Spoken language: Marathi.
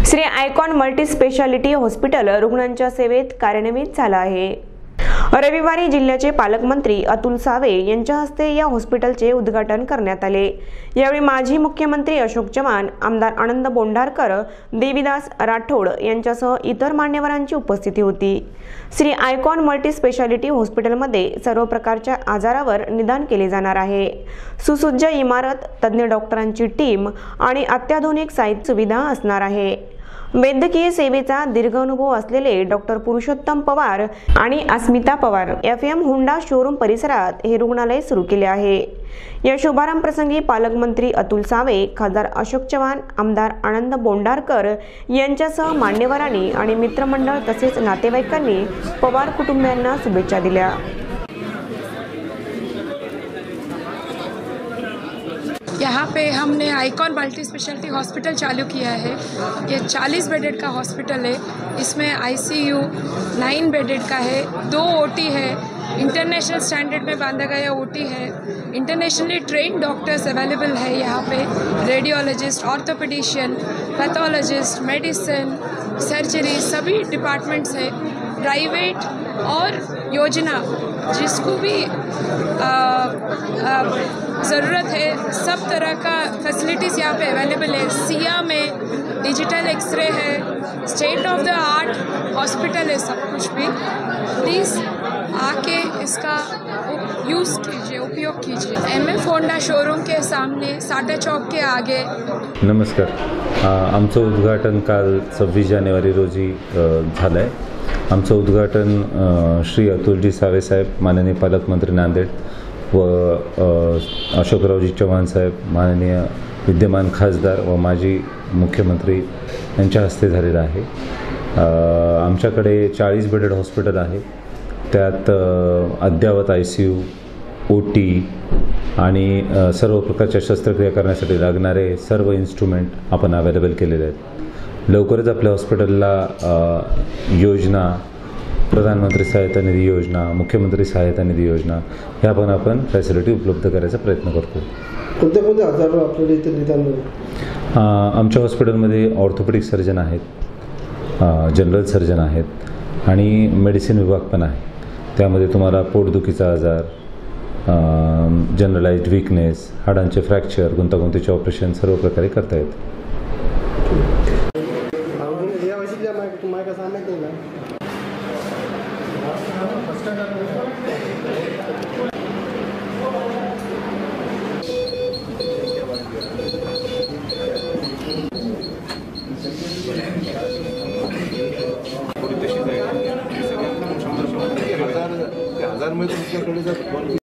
Shri icon multi speciality hospital रुग्णांच्या सेवेत कार्यान्वित झाला आहे। रविवारी जिल्ह्याचे पालकमंत्री अतुल सावे यांच्या हस्ते या हॉस्पिटलचे उद्घाटन करण्यात आले। यावेळी माजी मुख्यमंत्री अशोक चव्हाण, आमदार आनंद बोंढारकर, देवीदास राठोड यांच्यासह इतर मान्यवरांची उपस्थिती होती। श्री आयकॉन मल्टी स्पेशालिटी हॉस्पिटलमध्ये सर्व प्रकारच्या आजारावर निदान केले जाणार आहे। सुसज्ज इमारत, तज्ञ डॉक्टरांची टीम आणि अत्याधुनिक साहित्य सुविधा असणार आहे। वैद्यकीय सेवेचा दीर्घ अनुभव असलेले डॉक्टर पुरुषोत्तम पवार आणि अस्मिता पवार FM हुंडा शोरूम परिसरात हे रुग्णालय सुरू केले आहे। या शुभारंभ प्रसंगी पालकमंत्री अतुल सावे, खासदार अशोक चव्हाण, आमदार आनंद बोंढारकर यांच्यासह मान्यवरांनी आणि मित्रमंडळ तसेच नातेवाईकांनी पवार कुटुंबियांना शुभेच्छा दिल्या। यहाँ पे हमने आइकॉन मल्टी स्पेशलिटी हॉस्पिटल चालू किया है। ये 40 बेडेड का हॉस्पिटल है। इसमें ICU 9 बेडेड का है, 2 OT है, इंटरनेशनल स्टैंडर्ड में बांधा गया OT है, इंटरनेशनली ट्रेंड डॉक्टर्स अवेलेबल है यहाँ पे, radiologist, orthopaedician, pathologist, medicine, surgery, सभी डिपार्टमेंट्स है। प्राइवेट और योजना जिसको भी ज़रूरत है, सब तरह का फैसिलिटीज़ यहाँ पे अवेलेबल है। सिया में डिजिटल एक्सरे है, state of the art hospital है, सब कुछ भी। प्लीज़ आके इसका यूज़ कीजिए, उपयोग कीजिए। MF होंडा शोरूम के सामने साटा चौक के आगे। नमस्कार, आमचं उद्घाटन काल 26 जानेवारी रोजी झालं आहे। आमचं उद्घाटन श्री अतुलजी सावे साहेब, माननीय पालकमंत्री नांदेड व अशोकरावजी चव्हाण साहेब, माननीय विद्यमान खासदार व माजी मुख्यमंत्री यांच्या हस्ते झालेलं आहे। आमच्याकडे 40 बेडेड हॉस्पिटल आहे। त्यात अद्ययावत ICU, OT आणि सर्व प्रकारच्या शस्त्रक्रिया करण्यासाठी लागणारे सर्व इन्स्ट्रुमेंट आपण अवेलेबल केलेले आहेत। लवकरच आपल्या हॉस्पिटलला योजना, प्रधानमंत्री सहायता निधी योजना, मुख्यमंत्री सहायता निधी योजना ह्या पण आपण फॅसिलिटी उपलब्ध करायचा प्रयत्न करतो। कोणत्या कोणत्या आजारावर आपल्याला इथे निदान मिळेल? आमच्या हॉस्पिटलमध्ये ऑर्थोपेडिक सर्जन आहेत, जनरल सर्जन आहेत आणि मेडिसिन विभाग पण आहे। त्यामध्ये तुम्हाला पोटदुखीचा आजार, जनरलाइज्ड वीकनेस, हाडांचे फ्रॅक्चर, गुंतागुंतीचे ऑपरेशन सर्व प्रकारे करता येते। हजार में तुमच्याकडे जर